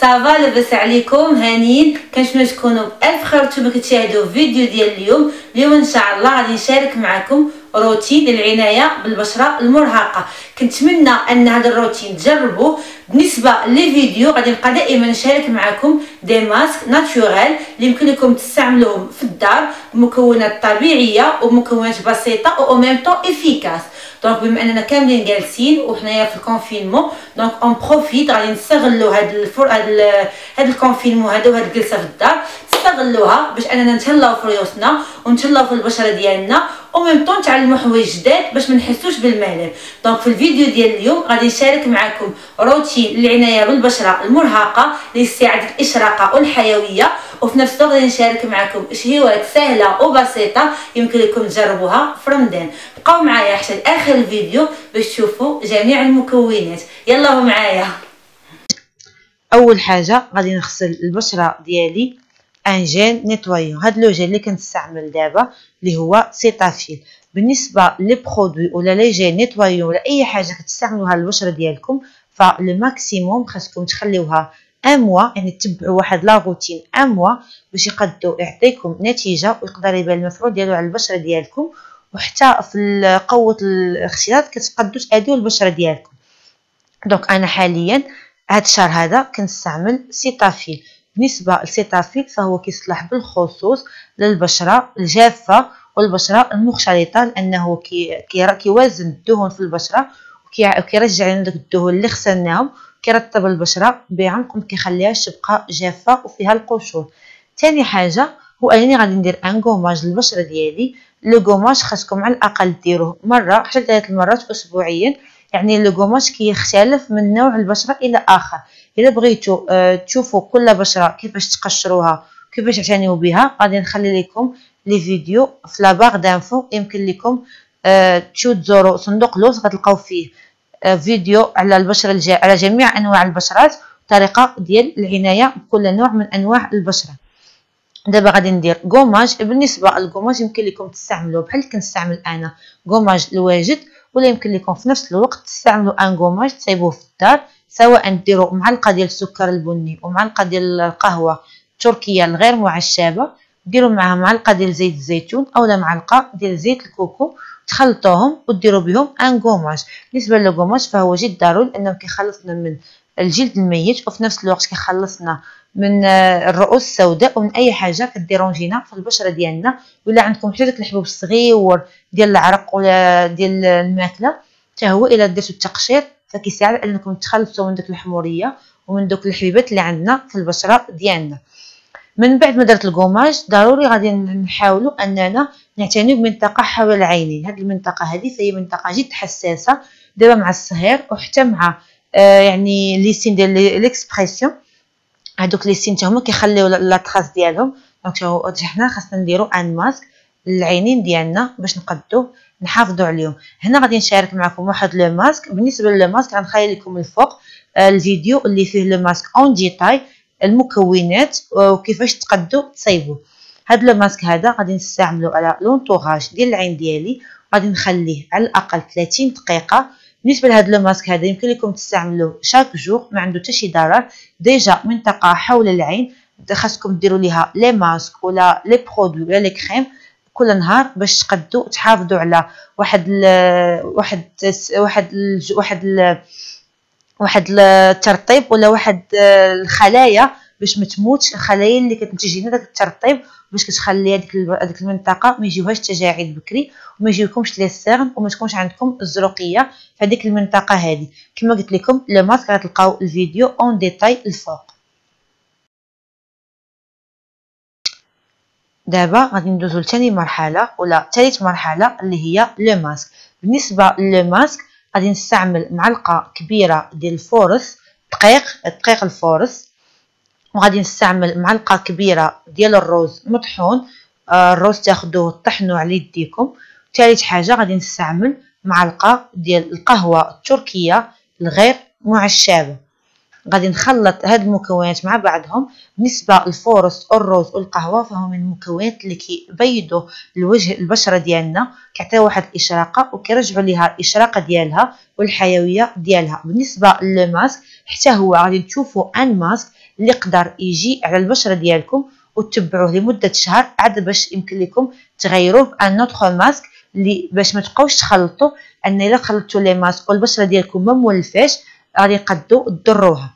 صافا لاباس عليكم هانيين؟ كنتمنى تكونوا بالف خير وانتم كتشاهدوا فيديو ديال اليوم ان شاء الله غادي نشارك معكم روتين للعنايه بالبشره المرهقه. كنتمنى ان هذا الروتين تجربوه. بالنسبه للفيديو غادي نبقى دائما نشارك معكم دي ماسك ناتوريل اللي يمكن لكم تستعملوهم في الدار بمكونات طبيعيه ومكونات بسيطه او ميم طون افيكاس. دونك بما اننا كاملين جالسين وحنايا في الكونفينمون، دونك اون بروفيت غادي نستغلوا هاد الكونفينمون هذا وهاد الجلسه في الدار، نستغلوها باش اننا نتهلاو في ريوسنا ونتهلاو في البشره ديالنا وميم طون نتعلموا حوايج جداد باش ما نحسوش بالملل. دونك في الفيديو ديال اليوم غادي نشارك معكم روتين للعنايه بالبشره المرهقه لاستعاده الاشراقه والحيويه، وفي نفس الوقت غادي نشارك معكم شهيوات سهله وبسيطه يمكن لكم تجربوها في رمضان. بقاو معايا حتى لاخر الفيديو باش تشوفوا جميع المكونات. يلا معايا. اول حاجه غادي نغسل البشره ديالي ان جيل نيتوايون. هاد لو جيل اللي كنستعمل دابا اللي هو سيتافيل. بالنسبه لي برودوي ولا لي جيل نيتوايون ولا اي حاجه كتستعملوها للبشره ديالكم، فلو ماكسيموم خاصكم تخليوها ان موا، يعني تتبعوا واحد لا روتين ان موا باش يقدو يعطيكم نتيجه ويقدر يبان المفعول ديالو على البشره ديالكم، وحتى في قوه الاغتسالات كتقدو تاديو البشره ديالكم. دونك انا حاليا هاد الشهر هذا كنستعمل سيتافيل. بالنسبه للسيتافيل فهو كيصلح بالخصوص للبشره الجافه والبشره المختلطه، لانه كيوازن الدهون في البشره وكيرجع لنا داك الدهون اللي خسرناهم، كيرطب البشره بعمق وما كيخليهاش تبقى جافه وفيها القشور. ثاني حاجه هو انني غادي ندير ان غوماج للبشره ديالي. لو غوماج خاصكم على الاقل ديروه مره حتى 3 مرات اسبوعيا، يعني لو غوماج كيختلف من نوع البشره الى اخر. الا بغيتوا تشوفوا كل بشره كيفاش تقشروها كيفاش تعتنيوا بها، غادي نخلي لكم لي فيديو في لا باغ دانفو، يمكن لكم تزوروا صندوق لوز غتلقاو فيه فيديو على البشره على جميع انواع البشرات، طريقه ديال العنايه بكل نوع من انواع البشره. دابا غادي ندير غوماج. بالنسبه للغوماج يمكن لكم تستعملوه بحال اللي كنستعمل انا غوماج الواجد، ولا يمكن لكم في نفس الوقت تستعملوا ان غوماج تصايبوه في الدار، سواء ديروا معلقه ديال السكر البني ومعلقه ديال القهوه التركيه الغير معشبه، ديروا معها معلقه ديال زيت الزيتون اولا معلقه ديال زيت الكوكو، تخلطوهم وديروا بهم ان غوماج. بالنسبه للغوماج فهو جد ضروري لانه كيخلصنا من الجلد الميت، وفي نفس الوقت كيخلصنا من الرؤوس السوداء ومن اي حاجه كديرونجينا في البشره ديالنا. ولا عندكم حتى داك الحبوب الصغيور ديال العرق ولا ديال الماكله، حتى هو الا درتو التقشير فكيساعد انكم تخلصوا من داك الحموريه ومن دوك الحبيبات اللي عندنا في البشره ديالنا. من بعد ما درت الغوماج ضروري غادي نحاولوا اننا نعتنيو بمنطقه حول العينين. هذه المنطقه هذه فهي منطقه جد حساسه دابا مع الصهير وحتى مع يعني لي سين ديال ليكسبرسيون. هادوك لي سين حتى هما كيخليو لا تراس ديالهم. دونك حنا خاصنا نديرو ان ماسك للعينين ديالنا باش نقدو نحافظوا عليهم. هنا غادي نشارك معكم واحد لو ماسك. بالنسبه للو ماسك غنخلي لكم الفوق الفيديو اللي فيه لو ماسك اون ديتاي، المكونات وكيفاش تقدو تصايبوه. هاد لو ماسك هذا غادي نستعملو على لونطوراج ديال العين ديالي، غادي نخليه على الاقل 30 دقيقه. بالنسبه لهاد لو ماسك هذا يمكن لكم تستعملوه شاك جور، ما عنده حتى شي ضرر. ديجا منطقه حول العين خاصكم ديروا ليها لي ماسك ولا لي برودوي ولا لي كريم كل نهار باش تقدوا تحافظوا على واحد الترطيب ولا واحد الخلايا باش ما تموتش، الخلايا اللي كتنتج لنا داك الترطيب باش كتخلي هذيك المنطقه ما يجيوهاش تجاعيد بكري وما يجيوكمش لي سيرن وما تكونش عندكم الزروقيه في هذيك المنطقه هذه. كما قلت لكم لو ماسك غتلقاو الفيديو اون ديتاي الفوق. دابا غادي ندوزو لثاني مرحله ولا ثالث مرحله اللي هي لو ماسك. بالنسبه للو ماسك غادي نستعمل معلقه كبيره ديال الفورس دقيق الفورس، وغادي نستعمل معلقه كبيره ديال الروز مطحون. الروز تاخذوه طحنوه على يديكم. ثالث حاجه غادي نستعمل معلقه ديال القهوه التركيه الغير معشبه. غادي نخلط هاد المكونات مع بعضهم. بالنسبه للفورس والروز والقهوه فهم من المكونات اللي كيبيضوا الوجه البشره ديالنا، كيعطيو واحد الاشراقه وكيرجعوا ليها الاشراقه ديالها والحيويه ديالها. بالنسبه للماسك حتى هو غادي تشوفوا ان ماسك اللي يقدر يجي على البشره ديالكم وتتبعوه لمده شهر عاد باش يمكن لكم تغيروه بان اوتر ماسك اللي باش ما تبقاوش تخلطوا، ان الا خلطتوا لي ماسك والبشره ديالكم ما مولفاش غادي يقدوا تضروها.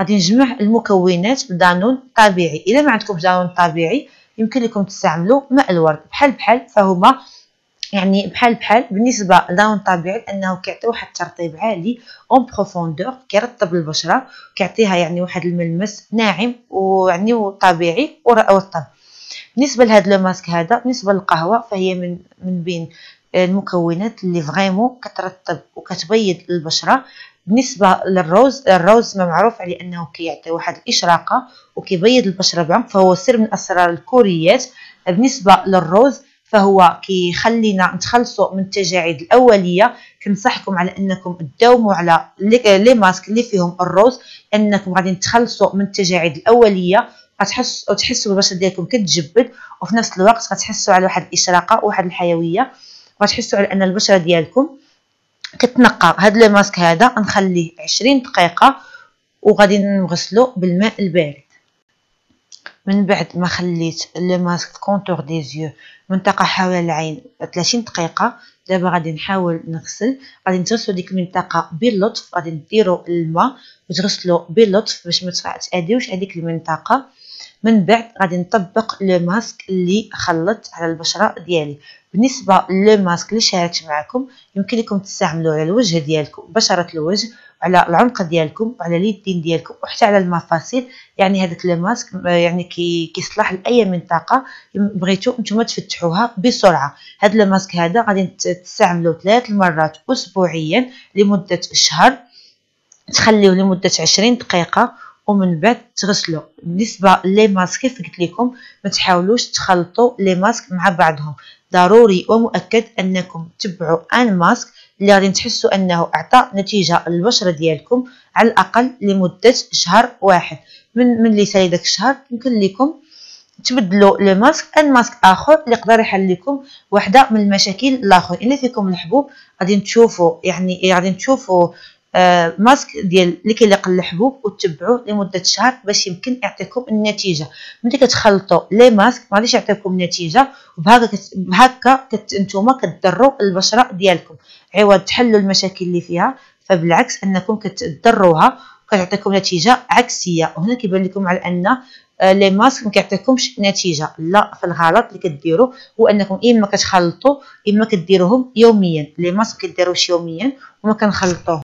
غادي نجمع المكونات بدانون طبيعي. الا ما عندكمش دانون طبيعي يمكن لكم تستعملوا ماء الورد بحال فهما يعني بحال بالنسبه للدانون الطبيعي لانه كيعطي واحد الترطيب عالي اون بروفوندور، كيرطب البشره، كيعطيها يعني واحد الملمس ناعم ويعني وطبيعي ورطب. بالنسبه لهذا لو ماسك هذا، بالنسبه للقهوه فهي من بين المكونات اللي فريمون كترطب وكتبيض البشره. بالنسبه للروز، الروز ما معروف عليه انه كيعطي واحد الاشراقه وكيبيض البشره بعمق، فهو سر من اسرار الكوريات. بالنسبه للروز فهو كيخلينا نتخلصوا من التجاعيد الاوليه. كنصحكم على انكم تداوموا على لي ماسك اللي فيهم الروز، انكم غادي تخلصوا من التجاعيد الاوليه، غتحسوا بالبشره ديالكم كتجبد، وفي نفس الوقت غتحسوا على واحد الاشراقه وواحد الحيويه، وغتحسوا على ان البشره ديالكم كتنقى. هذا لو ماسك هذا نخليه 20 دقيقه وغادي نغسلو بالماء البارد. من بعد ما خليت لو ماسك في كونتور دي زيو منطقه حول العين 30 دقيقه، دابا غادي نحاول نغسل. غادي نغسلوا ديك المنطقه باللطف، غادي نديروا الماء وتغسلوا باللطف باش ما تاذيوش هذيك المنطقه. من بعد غادي نطبق لو ماسك اللي خلطت على البشره ديالي. بالنسبه لو ماسك اللي شاركت معكم يمكن لكم تستعملوه على الوجه ديالكم، بشره الوجه، على العنق ديالكم، وعلى اليدين ديالكم، وحتى على المفاصل. يعني هذاك لو ماسك يعني كيصلح لاي منطقه بغيتو نتوما تفتحوها بسرعه. هذا لو ماسك هذا غادي تستعملوه 3 مرات اسبوعيا لمده شهر، تخليوه لمده 20 دقيقه ومن بعد تغسلوا. بالنسبه لي ماسك كيف قلت لكم ما تحاولوش تخلطوا لي ماسك مع بعضهم، ضروري ومؤكد انكم تبعوا ان ماسك اللي غادي تحسوا انه اعطى نتيجه للبشره ديالكم على الاقل لمده شهر واحد. من اللي سالي داك الشهر يمكن لكم تبدلوا لو ماسك ان ماسك اخر اللي يقدر يحل لكم واحده من المشاكل الاخر. الا فيكم الحبوب غادي تشوفوا ماسك ديال اللي كيليق الحبوب وتتبعوه لمده شهر باش يمكن يعطيكم النتيجه. ملي كتخلطوا لي ماسك ما غاديش يعطيكم نتيجه، وبهكا نتوما كتضروا البشره ديالكم عوض تحلوا المشاكل اللي فيها، فبالعكس انكم كتضروها وكتعطيكم نتيجه عكسيه. وهنا كيبان لكم على ان لي ماسك ما كيعطيكمش نتيجه. لا، في الغلط اللي كديروا هو انكم اما كتخلطوا اما كديروهم يوميا. لي ماسك كيديروش يوميا وما كنخلطوه.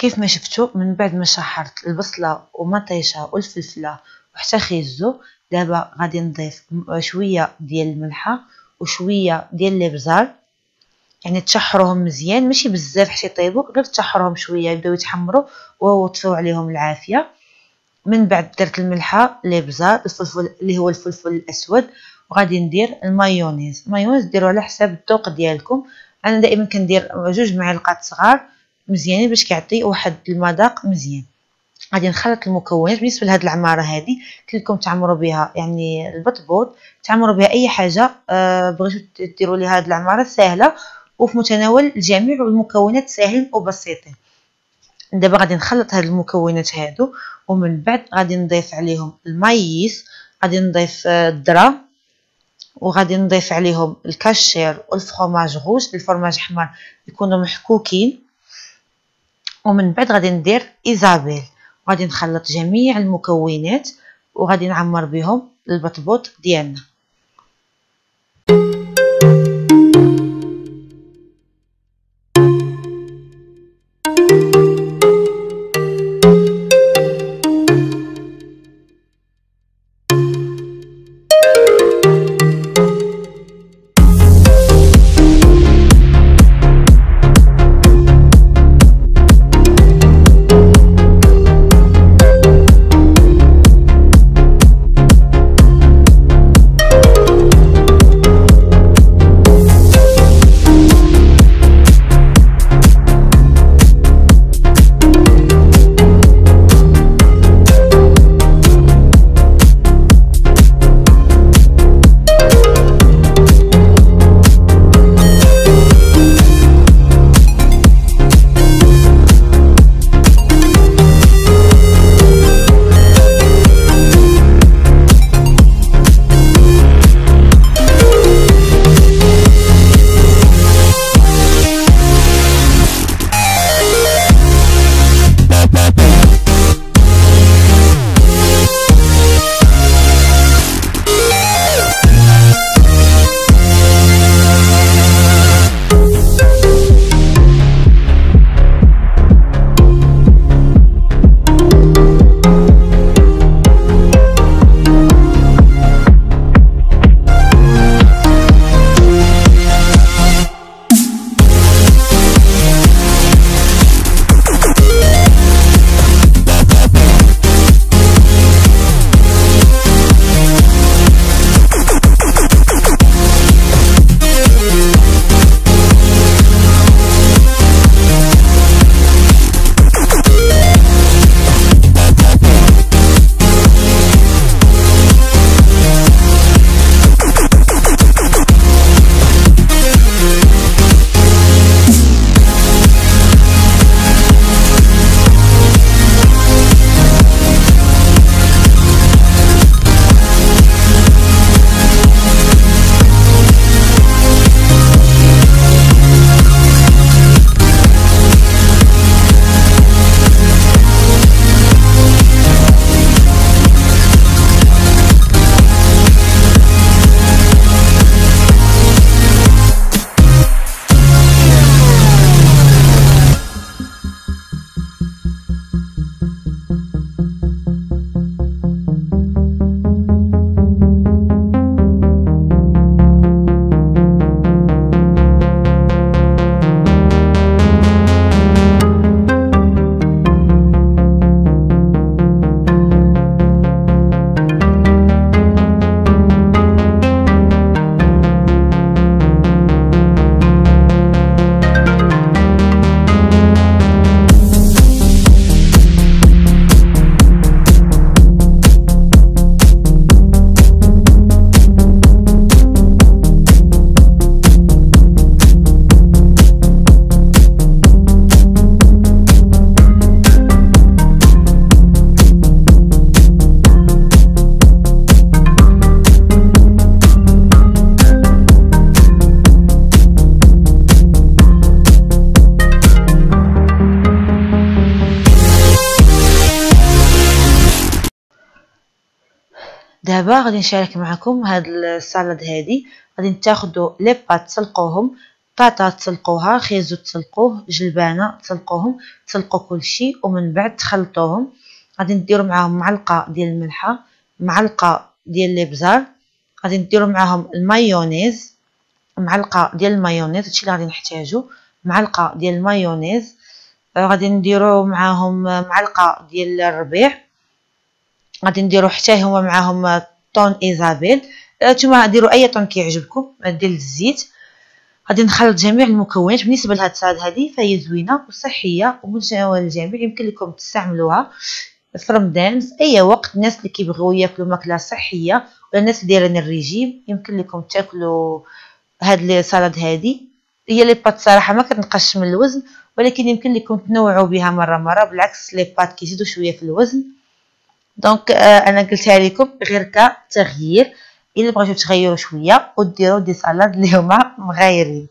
كيف ما شفتوا من بعد ما شحرت البصله ومطيشه والفلفله وحتى خيزو، دابا غادي نضيف شويه ديال الملحه وشويه ديال الابزار، يعني تشحروهم مزيان ماشي بزاف حتى يطيبوا، غير تشحروهم شويه يبداو يتحمروا وطفيو عليهم العافيه. من بعد درت الملحه، الابزار، الفلفل اللي هو الفلفل الاسود، وغادي ندير المايونيز. المايونيز ديروا على حساب الذوق ديالكم، انا دائما كندير 2 معالق صغار مزيانين باش كيعطي واحد المذاق مزيان. غادي نخلط المكونات. بالنسبه لهاد العماره هذه كلكم تعمروا بها، يعني البطبوط تعمروا بها اي حاجه بغيتوا ديروا لها هاد العماره سهله وفي متناول الجميع، والمكونات ساهلين وبسيطين. دابا غادي نخلط هاد المكونات هادو، ومن بعد غادي نضيف عليهم المايس، غادي نضيف الذره، وغادي نضيف عليهم الكاشير والفرماج غوش، الفرماج احمر يكونوا محكوكين. ومن بعد غادي ندير ايزابيل، وغادي نخلط جميع المكونات وغادي نعمر بهم البطبوط ديالنا. دابا غادي نشارك معكم هاد السالاد هادي. غادي تاخدوا لي بات تسلقوهم، بطاطا تسلقوها، خيزو تسلقوه، جلبانه تسلقوهم، تسلقوا كلشي ومن بعد تخلطوهم. غادي نديرو معاهم معلقه ديال الملحه، معلقه ديال الابزار، غادي نديرو معاهم المايونيز، معلقه ديال المايونيز، هادشي اللي غادي نحتاجو، معلقه ديال المايونيز. غادي نديرو معاهم معلقه ديال الربيع، غادي نديرو حتى هما معاهم طون ايزابيل، نتوما ديروا اي طون كيعجبكم ديال الزيت. غادي نخلط جميع المكونات. بالنسبه لهاد السلطه هذه فهي زوينه وصحيه ومتناوله الجميع، يمكن لكم تستعملوها في رمضان في اي وقت. الناس اللي كيبغيو ياكلوا ماكله صحيه ولا الناس اللي دايرين الريجيم يمكن لكم تاكلوا هاد لي سلطه هذه. هي لي بات صراحه ما كتنقصش من الوزن، ولكن يمكن لكم تنوعوا بها مره، بالعكس لي بات كيزيدوا شويه في الوزن. دونك انا قلتها لكم غير كتغيير، الا بغيتو تغيروا شويه وديروا دي سالاد اللي هما مغايرين.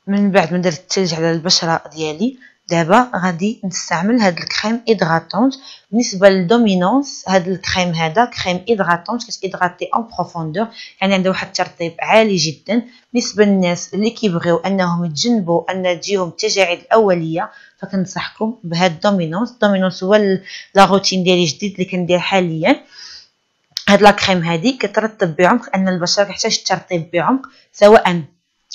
من بعد ما درت الثلج على البشره ديالي، دابا غادي نستعمل هاد الكريم ايدغاتونط. بالنسبه للدومينونس هاد الكريم هذا كريم ايدغاتونط كتيدغاتي اون بروفوندور، يعني عنده واحد الترطيب عالي جدا. بالنسبه للناس اللي كيبغيو انهم يتجنبوا ان تجيهم التجاعيد الاوليه فكنصحكم بهاد الدومينونس هو لا روتين ديالي جديد اللي كندير حاليا. هاد لا كريم هادي كترطب بعمق، ان البشره كتحتاج الترطيب بعمق سواء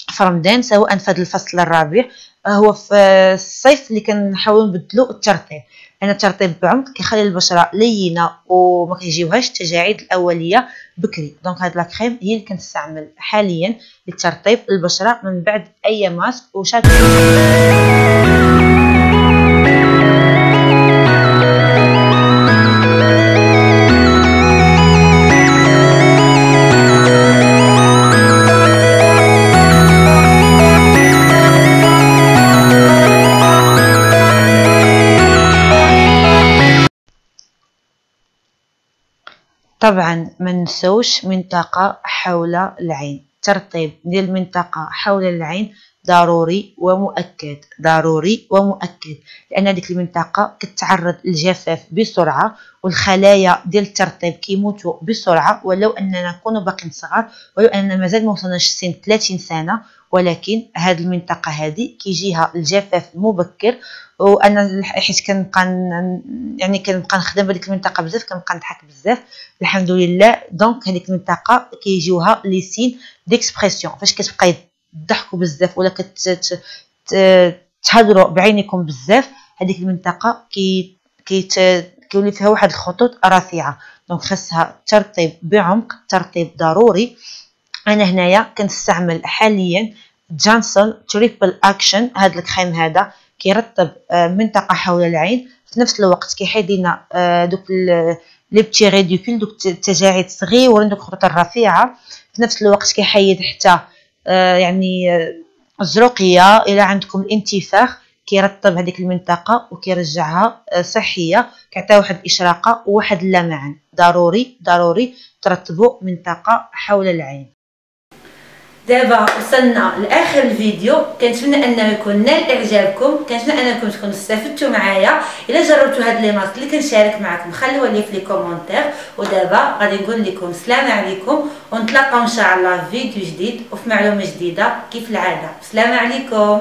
في رمضان سواء في هذا الفصل الربيع. هو في الصيف اللي كنحاولوا نبدلوا الترطيب، لان الترطيب بعمق كيخلي البشره لينه وما كيجيوهاش التجاعيد الاوليه بكري. دونك هاد لا كريم هي اللي كنستعمل حاليا لترطيب البشره من بعد اي ماسك وشاك. طبعا ما نسوش منطقة حول العين، ترطيب ديال المنطقة حول العين ضروري ومؤكد، لان ديك المنطقة كتعرض للجفاف بسرعة والخلايا ديال الترطيب كيموتوا بسرعة. ولو اننا نكونوا باقيين صغار، ولو اننا مازال ما وصلناش سن 30 سنة، ولكن هذه المنطقة هذه كيجيها الجفاف المبكر. وانا حيت كنبقى نخدم بهذيك المنطقه بزاف، كنبقى نضحك بزاف الحمد لله. دونك هذيك المنطقه كيجيوها لي سين ديكسبرسيون، فاش كتبقى تضحكوا بزاف ولا تهضروا بعينيكم بزاف، هذيك المنطقه كيولي فيها واحد الخطوط رفيعه. دونك خاصها ترطيب بعمق، ترطيب ضروري. انا هنايا كنستعمل حاليا جانسل تريبل اكشن. هذا الكريم هذا كيرطب منطقه حول العين، في نفس الوقت كيحيد لنا دوك لي بتي ريديكول، دوك التجاعيد الصغيورين، دوك الخطوط الرفيعه. في نفس الوقت كيحيد حتى الزروقيه الى عندكم الانتفاخ، كيرطب هذيك المنطقه وكيرجعها صحيه، كيعطيها واحد الاشراقه وواحد اللمعان. ضروري ترطبوا منطقه حول العين. دابا وصلنا لاخر الفيديو، كنتمنى انه يكون نال اعجابكم، كنتمنى انكم تكونوا استفدتوا معايا. الا جربتوا هاد لي ماسك اللي كنشارك معكم خليوها لي في لي كومونتير. ودابا غادي نقول لكم السلام عليكم، ونتلاقاو ان شاء الله في فيديو جديد وفي معلومه جديده كيف العاده. السلام عليكم.